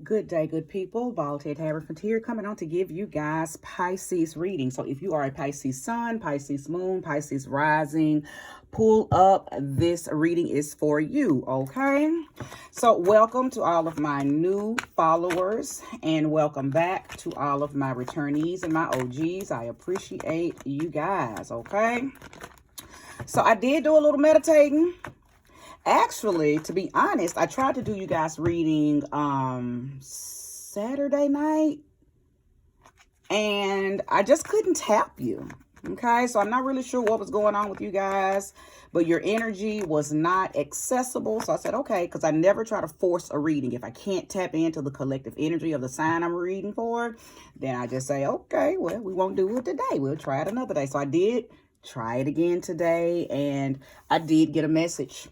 Good day, good people. Bald-head Haverford here, coming on to give you guys Pisces reading. So if you are a Pisces sun, Pisces moon, Pisces rising, pull up. This reading is for you, okay? So welcome to all of my new followers, and welcome back to all of my returnees and my OGs. I appreciate you guys, okay? So I did do a little meditating. Actually, to be honest, I tried to do you guys reading Saturday night, and I just couldn't tap you. Okay, so I'm not really sure what was going on with you guys, but your energy was not accessible. So I said, okay, because I never try to force a reading. If I can't tap into the collective energy of the sign I'm reading for, then I just say, okay, well, we won't do it today. We'll try it another day. So I did try it again today, and I did get a message.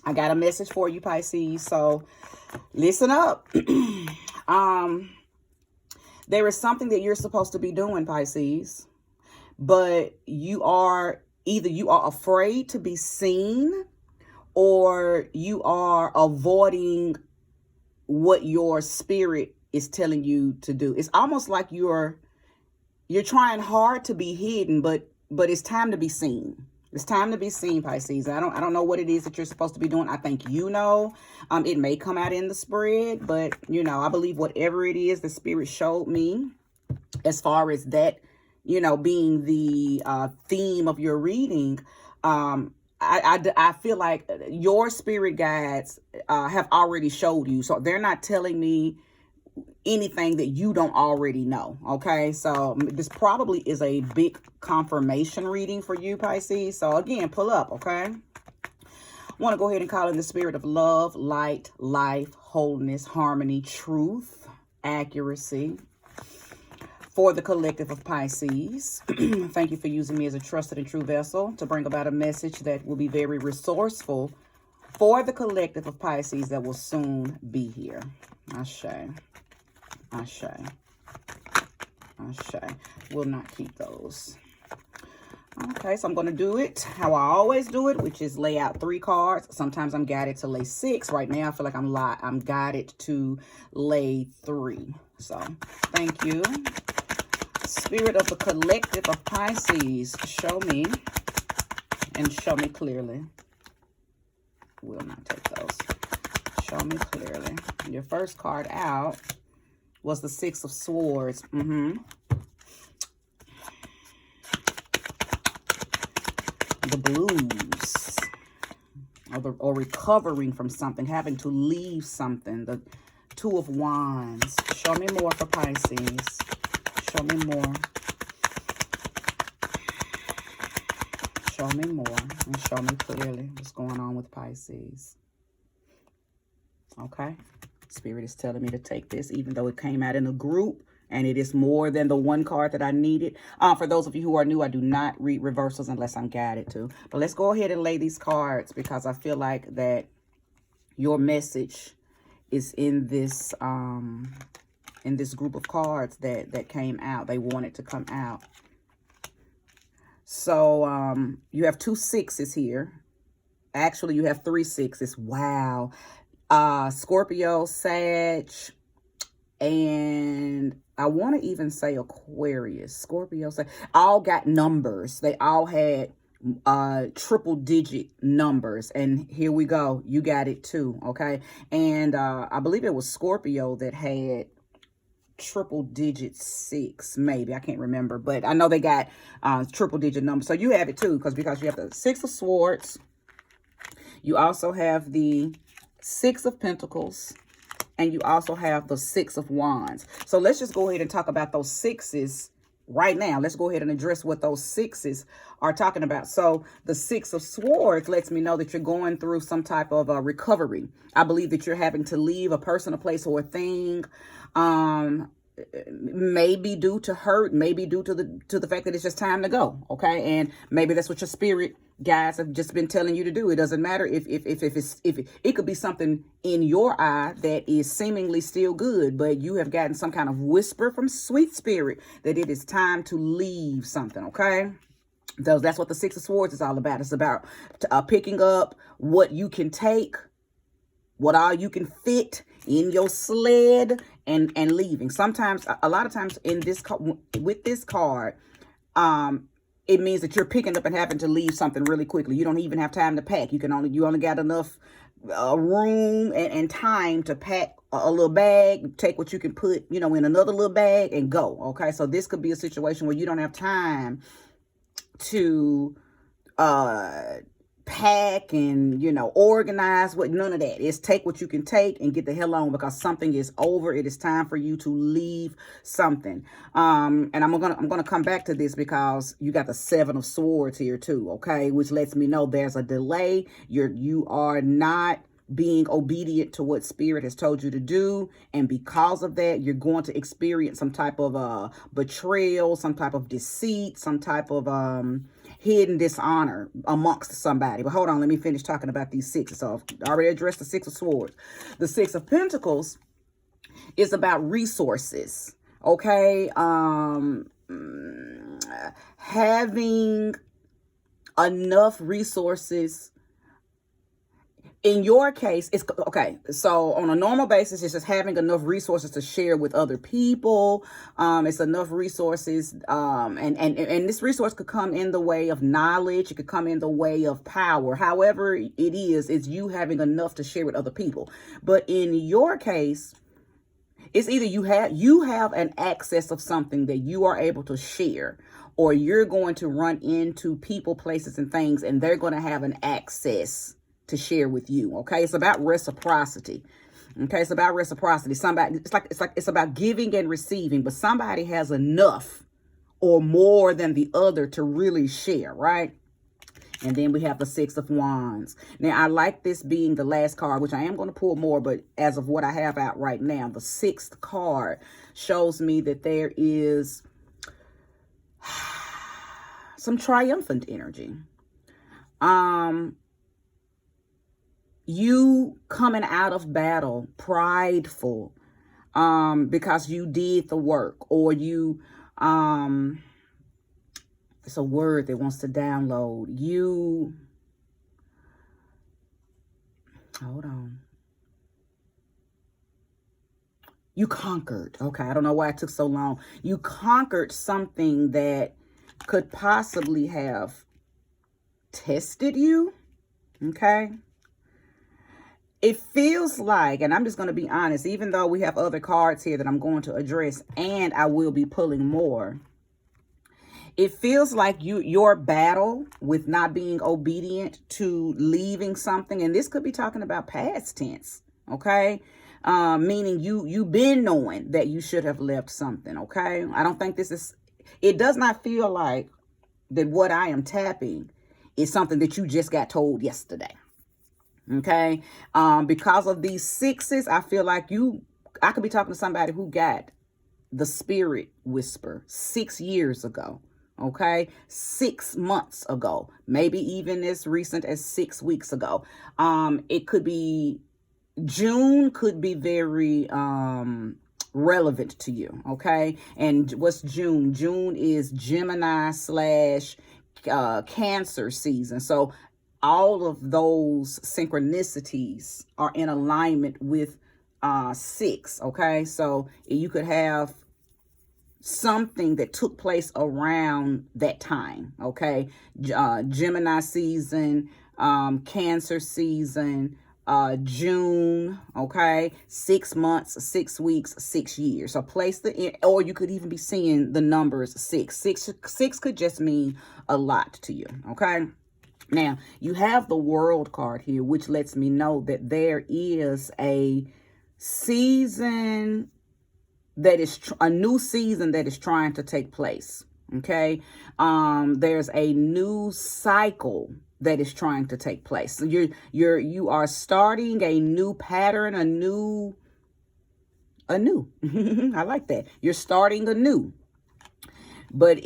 I got a message for you, Pisces. So listen up. There is something that you're supposed to be doing, Pisces, but you are afraid to be seen, or you are avoiding what your spirit is telling you to do. It's almost like you're trying hard to be hidden, but it's time to be seen. It's time to be seen, Pisces. I don't know what it is that you're supposed to be doing. I think you know. It may come out in the spread, but I believe whatever it is the spirit showed me, as far as that, being the theme of your reading, I feel like your spirit guides have already showed you. So they're not telling me anything that you don't already know. Okay, so this probably is a big confirmation reading for you, Pisces. So again, pull up. Okay, I want to go ahead and call in the spirit of love, light, life, wholeness, harmony, truth, accuracy for the collective of Pisces. Thank you for using me as a trusted and true vessel to bring about a message that will be very resourceful for the collective of Pisces that will soon be here. Ashe. Ashe. Ashe. Will not keep those. Okay, so I'm going to do it how I always do it, which is lay out 3 cards. Sometimes I'm guided to lay 6. Right now, I feel like I'm guided to lay 3. So, thank you. Spirit of the collective of Pisces, show me and show me clearly. Will not take those. Show me clearly. Your first card out was the 6 of Swords. The blues, or recovering from something, having to leave something. The 2 of Wands. Show me more for Pisces. Show me more. Show me more and show me clearly what's going on with Pisces. Okay. Spirit is telling me to take this, even though it came out in a group, and it is more than the 1 card that I needed. For those of you who are new, I do not read reversals unless I'm guided to. But let's go ahead and lay these cards, because I feel like that your message is in this group of cards that came out. They wanted to come out. So you have 2 6s here. Actually, you have 3 6s. Wow. Scorpio, Sag, and I want to even say Aquarius. Scorpio, Sag, all got numbers. They all had triple digit numbers, and here we go. You got it too. Okay, and I believe it was Scorpio that had triple digit 6, maybe. I can't remember, but I know they got triple digit numbers. So you have it too, because you have the 6 of Swords. You also have the 6 of Pentacles, and you also have the 6 of Wands. So let's just go ahead and talk about those 6s right now. Let's go ahead and address what those 6s are talking about. So the 6 of Swords lets me know that you're going through some type of recovery. I believe that you're having to leave a person, a place, or a thing. Maybe due to hurt, maybe due to the fact that it's just time to go. Okay, and maybe that's what your spirit guys have just been telling you to do. It doesn't matter if it could be something in your eye that is seemingly still good, but you have gotten some kind of whisper from sweet spirit that it is time to leave something. Okay, that's what the 6 of Swords is all about. It's about picking up what you can take, what all you can fit in your sled and leaving. Sometimes, a lot of times in this with this card, it means that you're picking up and having to leave something really quickly. You don't even have time to pack. You only got enough room and time to pack a little bag, take what you can put, in another little bag and go. Okay. So this could be a situation where you don't have time to, pack and, organize with none of that. It's take what you can take and get the hell on, because something is over. It is time for you to leave something. And I'm gonna come back to this because you got the 7 of Swords here too, okay, which lets me know there's a delay. You are not being obedient to what Spirit has told you to do, and because of that, you're going to experience some type of betrayal, some type of deceit, some type of hidden dishonor amongst somebody. But hold on, let me finish talking about these 6. So I've already addressed the 6 of Swords. The 6 of Pentacles is about resources, okay? Having enough resources. In your case, it's okay. So on a normal basis, it's just having enough resources to share with other people. It's enough resources. And this resource could come in the way of knowledge. It could come in the way of power. However it is, it's you having enough to share with other people. But in your case, it's either you have an access of something that you are able to share, or you're going to run into people, places, and things, and they're going to have an access to share with you. Okay. It's about reciprocity. Okay. It's about reciprocity. It's about giving and receiving, but somebody has enough or more than the other to really share. Right. And then we have the 6 of Wands. Now, I like this being the last card, which I am going to pull more, but as of what I have out right now, the 6th card shows me that there is some triumphant energy. You coming out of battle prideful, because you did the work, or you, it's a word that wants to download. Hold on. You conquered. Okay. I don't know why it took so long. You conquered something that could possibly have tested you. Okay. It feels like, and I'm just going to be honest, even though we have other cards here that I'm going to address, and I will be pulling more, it feels like your battle with not being obedient to leaving something, and this could be talking about past tense, okay? Meaning you've been knowing that you should have left something, okay? I don't think it does not feel like that what I am tapping is something that you just got told yesterday. Okay. Because of these 6s, I feel like I could be talking to somebody who got the spirit whisper 6 years ago. Okay. 6 months ago, maybe even as recent as 6 weeks ago. It could be June, could be very, relevant to you. Okay. And what's June? June is Gemini / Cancer season. So all of those synchronicities are in alignment with 6. Okay. So you could have something that took place around that time. Okay. Gemini season, Cancer season, June. Okay. 6 months, 6 weeks, 6 years. So place or you could even be seeing the numbers 6. 6 could just mean a lot to you. Okay. Now, you have the World card here, which lets me know that there is a season that is a new season that is trying to take place. Okay. There's a new cycle that is trying to take place. So you are starting a new pattern, a new. I like that. You're starting anew, but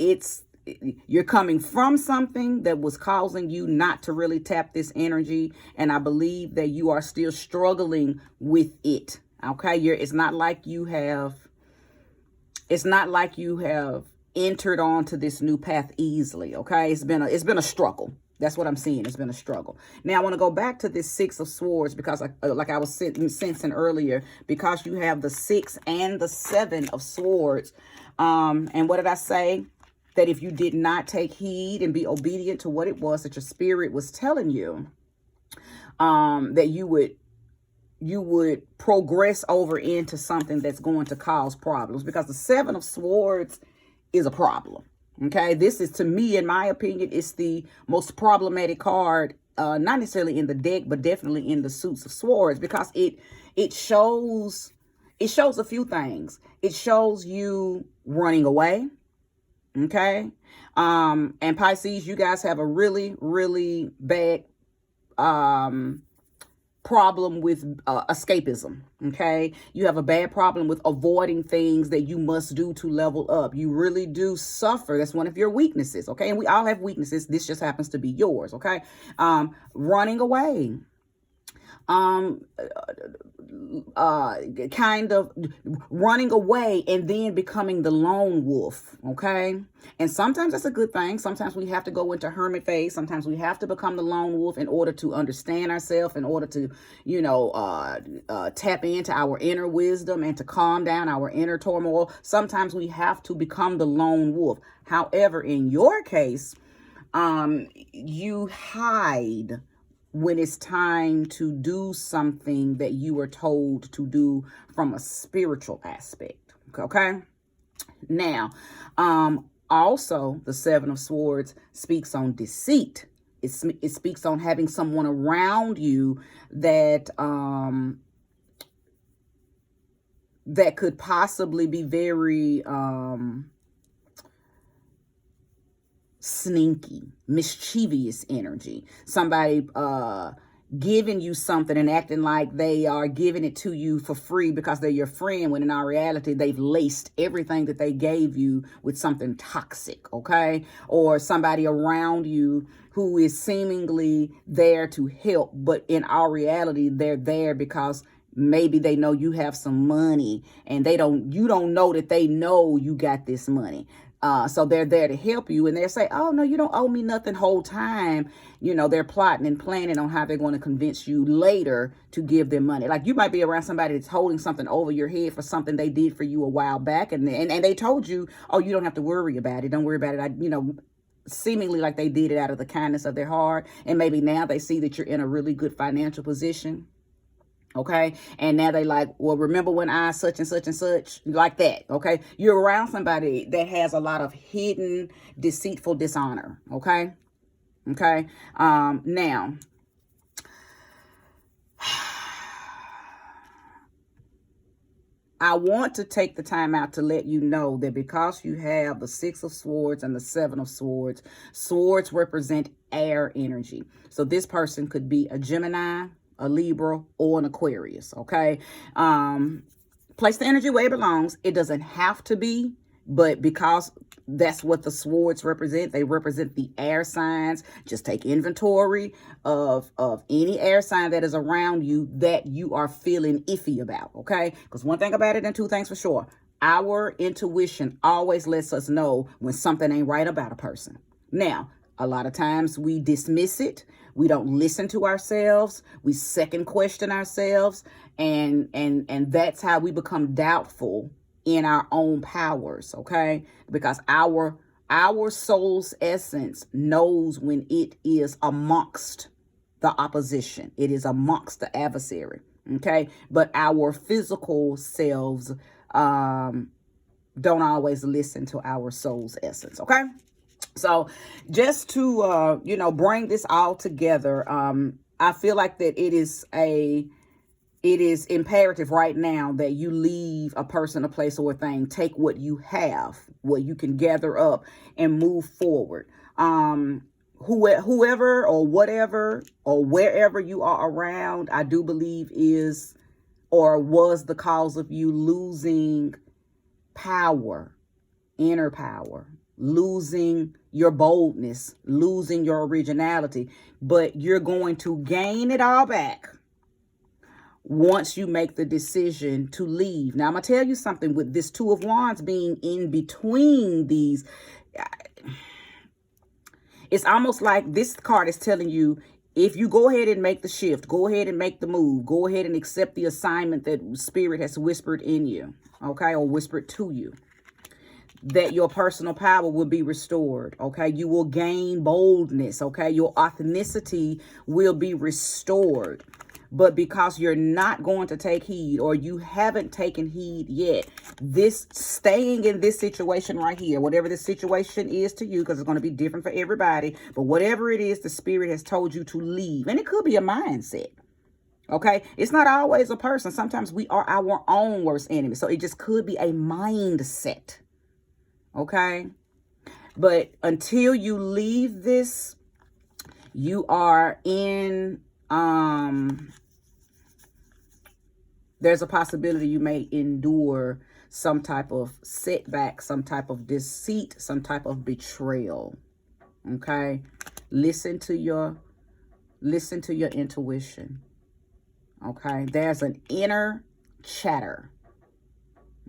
you're coming from something that was causing you not to really tap this energy. And I believe that you are still struggling with it. Okay. It's not like you have entered onto this new path easily. Okay. It's been a struggle. That's what I'm seeing. It's been a struggle. Now, I want to go back to this Six of Swords because, like I was sensing earlier, because you have the 6 and the 7 of Swords. And what did I say? That if you did not take heed and be obedient to what it was that your spirit was telling you, that you would progress over into something that's going to cause problems, because the 7 of Swords is a problem. Okay, this is, to me, in my opinion, it's the most problematic card, not necessarily in the deck, but definitely in the suits of swords, because it shows a few things. It shows you running away. Okay, and Pisces, you guys have a really, really bad problem with escapism. Okay, you have a bad problem with avoiding things that you must do to level up. You really do suffer. That's one of your weaknesses. Okay, and we all have weaknesses. This just happens to be yours. Okay, running away, kind of running away and then becoming the lone wolf. Okay, and sometimes that's a good thing. Sometimes we have to go into hermit phase. Sometimes we have to become the lone wolf in order to understand ourselves, in order to, tap into our inner wisdom and to calm down our inner turmoil. Sometimes we have to become the lone wolf. However, in your case, you hide when it's time to do something that you were told to do from a spiritual aspect. Okay. Now, also, the 7 of Swords speaks on deceit. It speaks on having someone around you that that could possibly be very sneaky, mischievous energy. Somebody giving you something and acting like they are giving it to you for free because they're your friend, when in our reality they've laced everything that they gave you with something toxic. Okay, or somebody around you who is seemingly there to help, but in our reality they're there because maybe they know you have some money, and you don't know that they know you got this money. So they're there to help you, and they'll say, oh, no, you don't owe me nothing. Whole time, they're plotting and planning on how they're going to convince you later to give them money. Like, you might be around somebody that's holding something over your head for something they did for you a while back. And they told you, oh, you don't have to worry about it. Don't worry about it. Seemingly like they did it out of the kindness of their heart. And maybe now they see that you're in a really good financial position. Okay. And now they like, well, remember when I such and such and such, like that. Okay. You're around somebody that has a lot of hidden, deceitful dishonor. Okay. Okay. Now, I want to take the time out to let you know that because you have the 6 of Swords and the 7 of Swords, swords represent air energy. So this person could be a Gemini, a Libra, or an Aquarius. Okay. Place the energy where it belongs. It doesn't have to be, but because that's what the swords represent, they represent the air signs. Just take inventory of any air sign that is around you that you are feeling iffy about. Okay. Because one thing about it, and two things for sure, our intuition always lets us know when something ain't right about a person. Now, a lot of times we dismiss it. We don't listen to ourselves. We second question ourselves. And that's how we become doubtful in our own powers. Okay. Because our soul's essence knows when it is amongst the opposition. It is amongst the adversary. Okay. But our physical selves, don't always listen to our soul's essence. Okay. So just to, bring this all together, I feel like that it is imperative right now that you leave a person, a place, or a thing. Take what you have, what you can gather up, and move forward. Whoever or whatever or wherever you are around, I do believe is or was the cause of you losing power, inner power, losing your boldness, losing your originality. But you're going to gain it all back once you make the decision to leave. Now, I'm going to tell you something with this 2 of Wands being in between these. It's almost like this card is telling you, if you go ahead and make the shift, go ahead and make the move, go ahead and accept the assignment that Spirit has whispered in you, okay, or whispered to you, that your personal power will be restored, okay? You will gain boldness, okay? Your authenticity will be restored. But because you're not going to take heed, or you haven't taken heed yet, this staying in this situation right here, whatever the situation is to you, because it's going to be different for everybody, but whatever it is, the Spirit has told you to leave. And it could be a mindset. Okay, it's not always a person. Sometimes we are our own worst enemy. So it just could be a mindset. Okay, but until you leave this, you are in, there's a possibility you may endure some type of setback, some type of deceit, some type of betrayal. Okay, listen to your intuition. Okay, there's an inner chatter,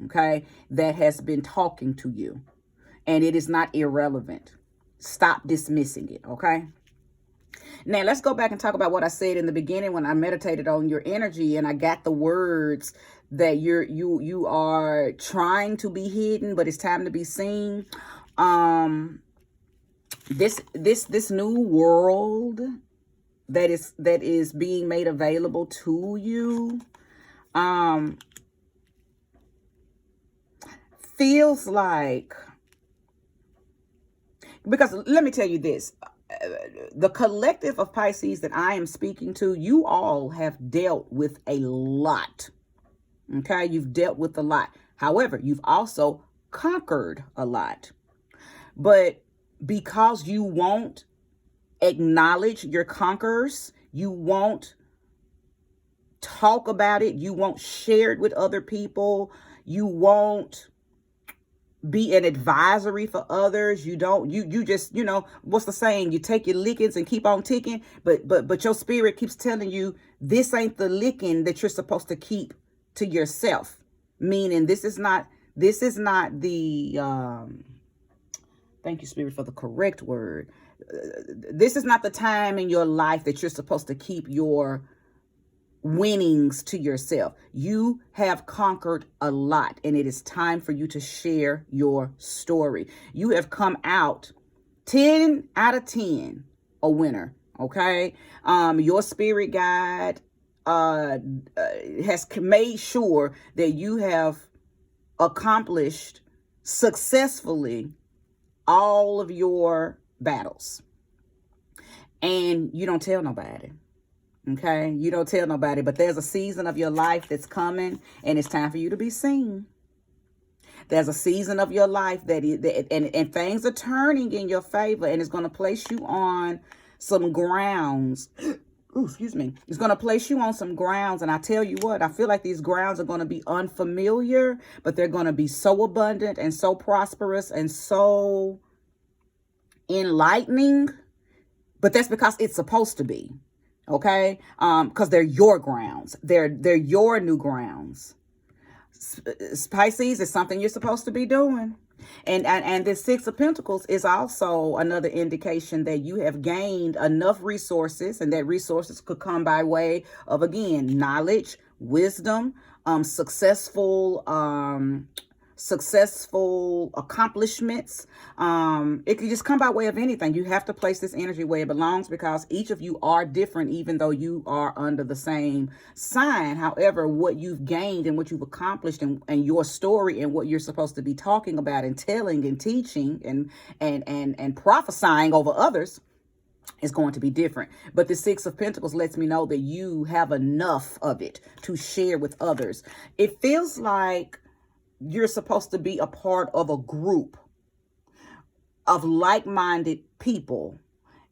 okay, that has been talking to you. And it is not irrelevant. Stop dismissing it, okay? Now, let's go back and talk about what I said in the beginning when I meditated on your energy and I got the words that you are trying to be hidden, but it's time to be seen. This new world that is being made available to you feels like, because let me tell you this, the collective of Pisces that I am speaking to, you all have dealt with a lot. Okay, you've dealt with a lot. However, you've also conquered a lot. But because you won't acknowledge your conquerors, you won't talk about it, you won't share it with other people, you won't be an advisory for others. You just, what's the saying? You take your lickings and keep on ticking, but your spirit keeps telling you this ain't the licking that you're supposed to keep to yourself. Meaning this is not the, thank you, Spirit, for the correct word. This is not the time in your life that you're supposed to keep your winnings to yourself. You have conquered a lot, and it is time for you to share your story. You have come out 10 out of 10 a winner. Okay, your spirit guide has made sure that you have accomplished successfully all of your battles, and you don't tell nobody. Okay, you don't tell nobody, but there's a season of your life that's coming, and it's time for you to be seen. There's a season of your life and things are turning in your favor, and it's going to place you on some grounds. Ooh, excuse me. It's going to place you on some grounds, and I tell you what, I feel like these grounds are going to be unfamiliar, but they're going to be so abundant and so prosperous and so enlightening. But that's because it's supposed to be. Okay, because they're your grounds. They're your new grounds. Pisces is something you're supposed to be doing. And this Six of Pentacles is also another indication that you have gained enough resources, and that resources could come by way of, again, knowledge, wisdom, successful accomplishments. It could just come by way of anything. You have to place this energy where it belongs, because each of you are different, even though you are under the same sign. However, what you've gained and what you've accomplished, and your story, and what you're supposed to be talking about and telling and teaching and prophesying over others is going to be different. But the Six of Pentacles lets me know that you have enough of it to share with others. It feels like you're supposed to be a part of a group of like-minded people,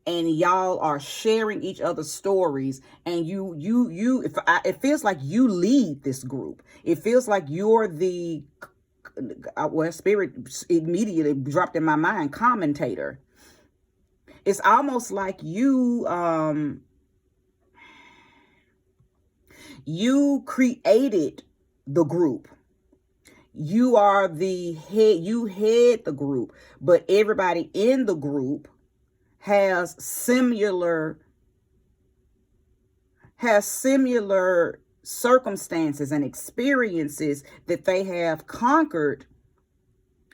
and y'all are sharing each other's stories, and it feels like you lead this group. It feels like you're the, well, Spirit immediately dropped in my mind, commentator. It's almost like you created the group. You are the head, you head the group, but everybody in the group has similar circumstances and experiences that they have conquered,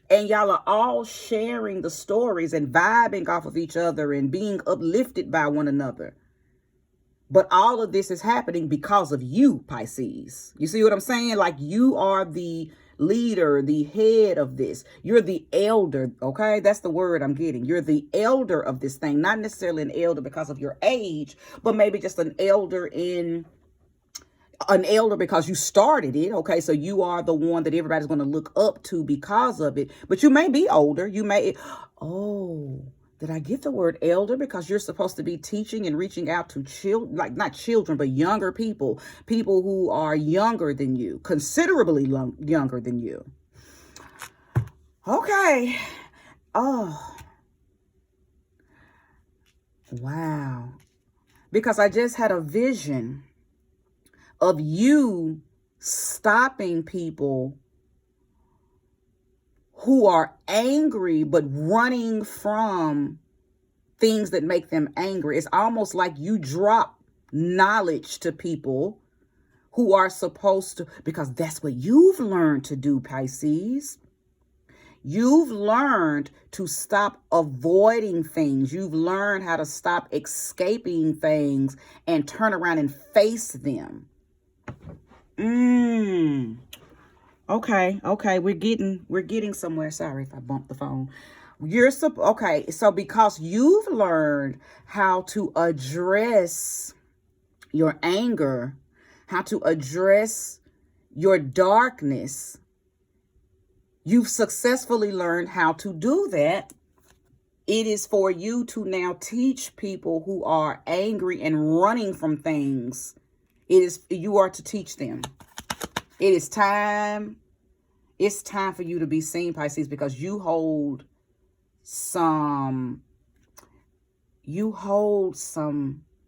and y'all are all sharing the stories and vibing off of each other and being uplifted by one another. But all of this is happening because of you, Pisces. You see what I'm saying? Like, you are the leader, the head of this. You're the elder, okay? That's the word I'm getting. You're the elder of this thing. Not necessarily an elder because of your age, but maybe just an elder because you started it. Okay, so you are the one that everybody's going to look up to because of it. But you may be older. You may, oh, did I get the word elder? Because you're supposed to be teaching and reaching out to children, like not children, but younger people who are younger than you, considerably younger than you. Okay. Oh, wow. Because I just had a vision of you stopping people who are angry but running from things that make them angry. It's almost like you drop knowledge to people who are supposed to, because that's what you've learned to do, Pisces. You've learned to stop avoiding things. You've learned how to stop escaping things and turn around and face them. Okay. We're getting somewhere. Sorry if I bumped the phone. Okay. So because you've learned how to address your anger, how to address your darkness, you've successfully learned how to do that. It is for you to now teach people who are angry and running from things. You are to teach them. It is time. It's time for you to be seen, Pisces, because you hold some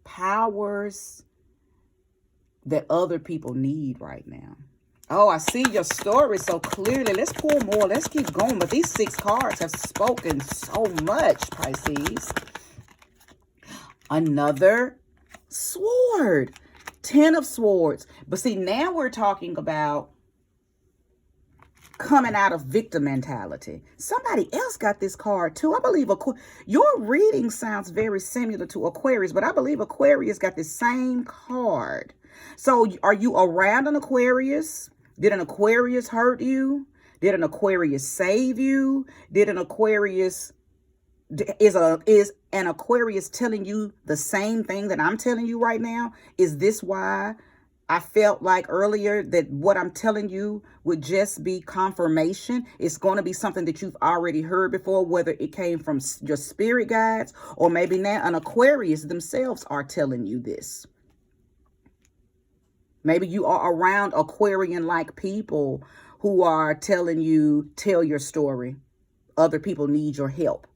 powers that other people need right now. Oh, I see your story so clearly. Let's pull more. Let's keep going. But these 6 cards have spoken so much, Pisces. Another sword. 10 of Swords. But see, now we're talking about coming out of victim mentality. Somebody else got this card too. I believe your reading sounds very similar to Aquarius, but I believe Aquarius got the same card. So are you around an Aquarius? Did an Aquarius hurt you? Did an Aquarius save you? Did an Aquarius... Is an Aquarius telling you the same thing that I'm telling you right now? Is this why I felt like earlier that what I'm telling you would just be confirmation? It's going to be something that you've already heard before, whether it came from your spirit guides or maybe now an Aquarius themselves are telling you this. Maybe you are around Aquarian-like people who are telling you, tell your story. Other people need your help.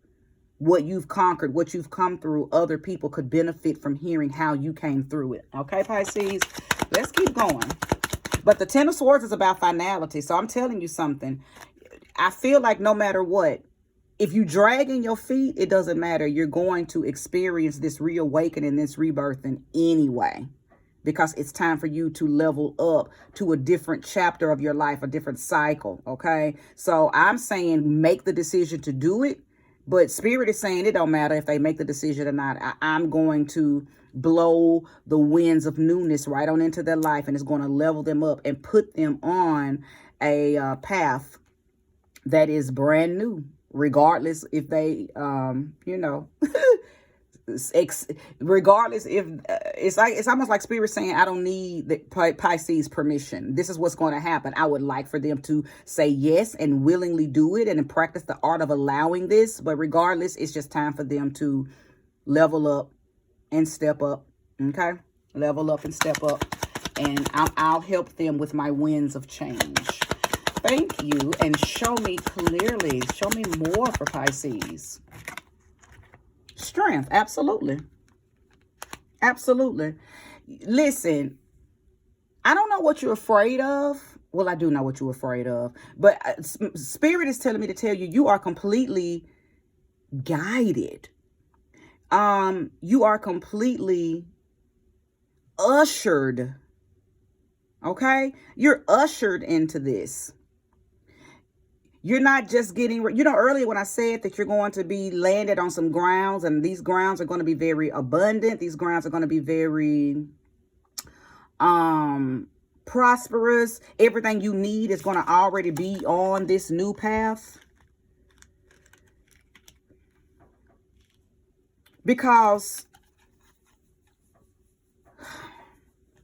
What you've conquered, what you've come through, other people could benefit from hearing how you came through it. Okay, Pisces, let's keep going. But the 10 of Swords is about finality. So I'm telling you something. I feel like no matter what, if you drag in your feet, it doesn't matter. You're going to experience this reawakening, this rebirthing anyway. Because it's time for you to level up to a different chapter of your life, a different cycle. Okay, so I'm saying make the decision to do it. But Spirit is saying it don't matter if they make the decision or not. I'm going to blow the winds of newness right on into their life, and it's going to level them up and put them on a path that is brand new, regardless if they, regardless if it's almost like Spirit saying, I don't need the Pisces permission. This is what's going to happen. I would like for them to say yes and willingly do it and practice the art of allowing this. But regardless, it's just time for them to level up and step up. Okay, level up and step up, and I'll help them with my winds of change. Thank you, and show me clearly. Show me more for Pisces. Strength, absolutely. Absolutely. Listen, I don't know what you're afraid of. Well, I do know what you're afraid of. But Spirit is telling me to tell you, you are completely guided. You are completely ushered. Okay? You're ushered into this. You're not just getting, earlier when I said that you're going to be landed on some grounds, and these grounds are going to be very abundant. These grounds are going to be very prosperous. Everything you need is going to already be on this new path. Because,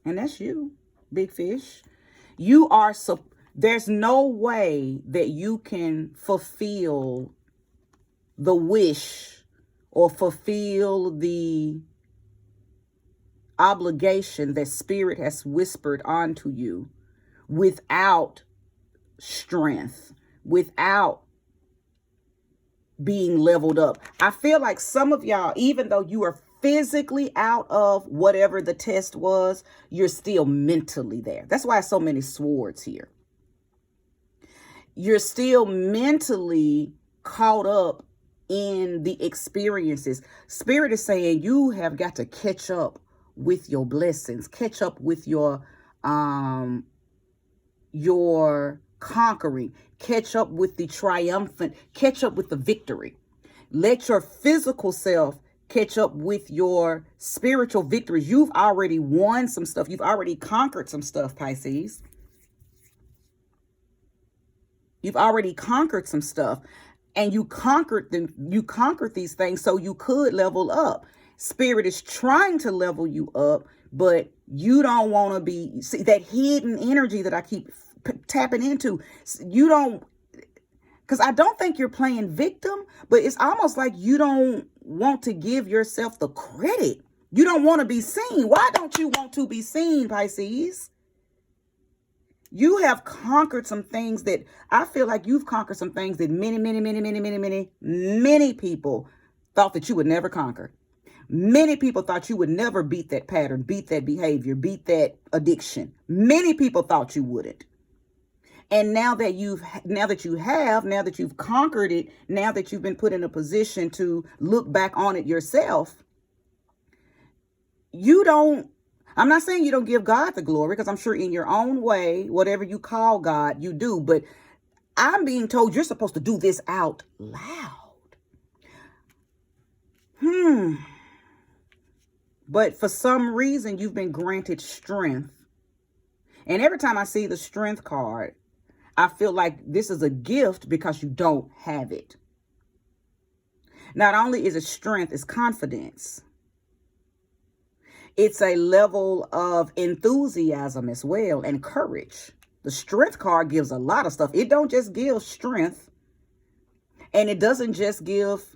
and that's you, big fish. You are, there's no way that you can fulfill the wish or fulfill the obligation that spirit has whispered onto you without strength, without being leveled up. I feel like some of y'all, even though you are physically out of whatever the test was, you're still mentally there. That's why so many swords here. You're still mentally caught up in the experiences. Spirit is saying you have got to catch up with your blessings, catch up with your conquering, catch up with the triumphant, catch up with the victory. Let your physical self catch up with your spiritual victories. You've already won some stuff. You've already conquered some stuff, Pisces. You've already conquered some stuff, and you conquered them. You conquered these things so you could level up. Spirit is trying to level you up, but you don't want to be, see that hidden energy that I keep tapping into. You don't, because I don't think you're playing victim, but it's almost like you don't want to give yourself the credit. You don't want to be seen. Why don't you want to be seen, Pisces? You have conquered some things that I feel like you've conquered some things that many people thought that you would never conquer. Many people thought you would never beat that pattern, beat that behavior, beat that addiction. Many people thought you wouldn't. And now that you have conquered it, now that you've been put in a position to look back on it yourself, I'm not saying you don't give God the glory, because I'm sure in your own way, whatever you call God, you do. But I'm being told you're supposed to do this out loud. But for some reason, you've been granted strength. And every time I see the strength card, I feel like this is a gift because you don't have it. Not only is it strength, it's confidence. It's a level of enthusiasm as well, and courage. The strength card gives a lot of stuff. It don't just give strength, and it doesn't just give,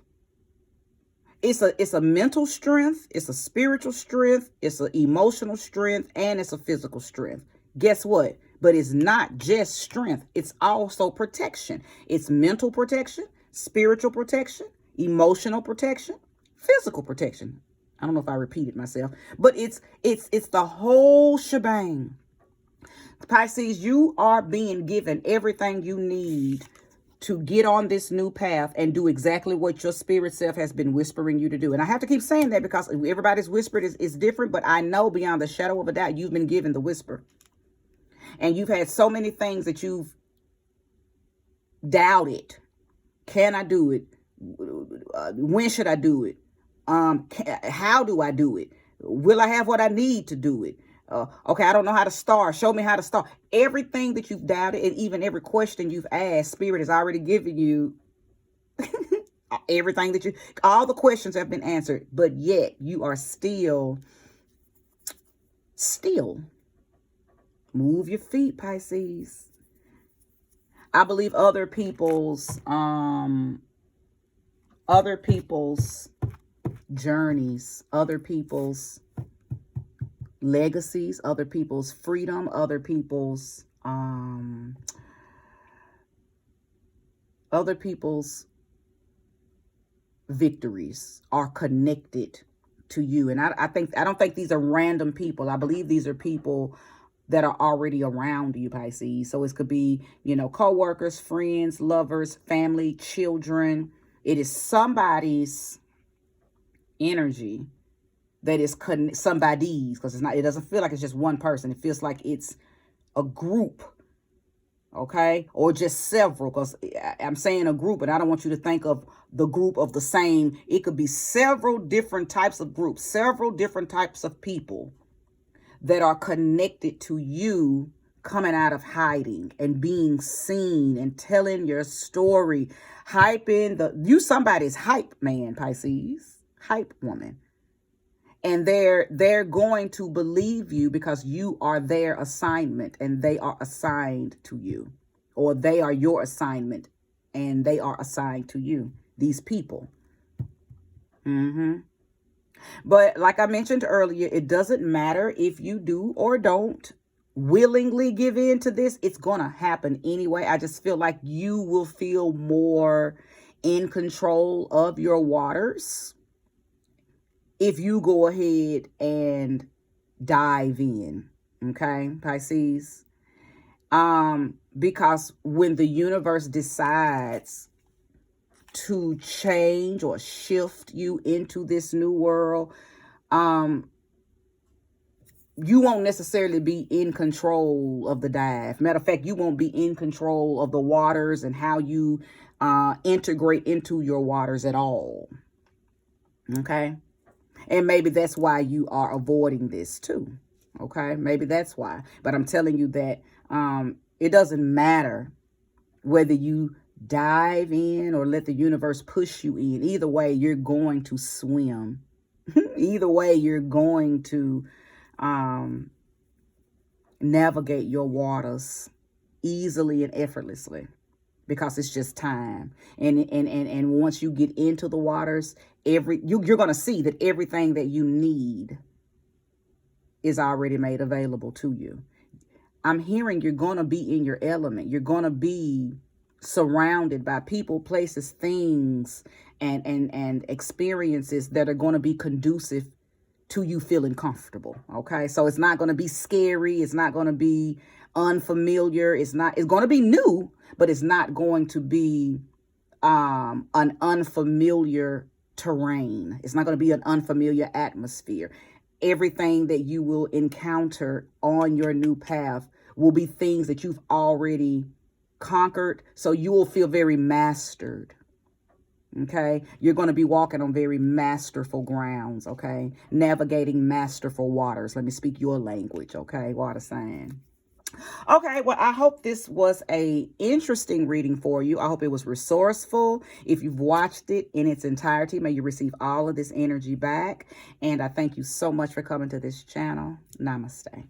it's a mental strength, it's a spiritual strength, it's an emotional strength, and it's a physical strength. Guess what? But it's not just strength. It's also protection. It's mental protection, spiritual protection, emotional protection, physical protection. I don't know if I repeated myself, but it's the whole shebang. Pisces, you are being given everything you need to get on this new path and do exactly what your spirit self has been whispering you to do. And I have to keep saying that because everybody's whispered is different, but I know beyond the shadow of a doubt, you've been given the whisper. And you've had so many things that you've doubted. Can I do it? When should I do it? How do I do it? Will I have what I need to do it? Okay, I don't know how to start. Show me how to start. Everything that you've doubted, and even every question you've asked, Spirit has already given you everything all the questions have been answered, but yet you are still move your feet, Pisces. I believe other people's journeys, other people's legacies, other people's freedom, other people's victories are connected to you. And I don't think these are random people. I believe these are people that are already around you, Pisces. So it could be, co-workers, friends, lovers, family, children. It is somebody's energy that is somebody's, because it doesn't feel like it's just one person. It feels like it's a group, okay, or just several, because I'm saying a group, and I don't want you to think of the group of the same. It could be several different types of groups, several different types of people that are connected to you, coming out of hiding and being seen and telling your story, hyping you somebody's hype man, Pisces, hype woman. And they're going to believe you because you are their assignment and they are assigned to you, or they are your assignment and they are assigned to you, these people. But like I mentioned earlier, it doesn't matter if you do or don't willingly give in to this. It's going to happen anyway. I just feel like you will feel more in control of your waters if you go ahead and dive in, okay, Pisces? Because when the universe decides to change or shift you into this new world, you won't necessarily be in control of the dive. Matter of fact, you won't be in control of the waters and how you integrate into your waters at all, okay? And maybe that's why you are avoiding this too. Okay, maybe that's why. But I'm telling you that it doesn't matter whether you dive in or let the universe push you in. Either way, you're going to swim. Either way, you're going to navigate your waters easily and effortlessly, because it's just time. And once you get into the waters, you're going to see that everything that you need is already made available to you. I'm hearing you're going to be in your element. You're going to be surrounded by people, places, things, and experiences that are going to be conducive to you feeling comfortable. Okay, so it's not going to be scary. It's not going to be unfamiliar. It's going to be new, but it's not going to be an unfamiliar terrain. It's not going to be an unfamiliar atmosphere. Everything that you will encounter on your new path will be things that you've already conquered. So you will feel very mastered. Okay, you're going to be walking on very masterful grounds. Okay, navigating masterful waters. Let me speak your language. Okay, water sign. Okay, well, I hope this was a interesting reading for you. I hope it was resourceful. If you've watched it in its entirety, may you receive all of this energy back. And I thank you so much for coming to this channel. Namaste.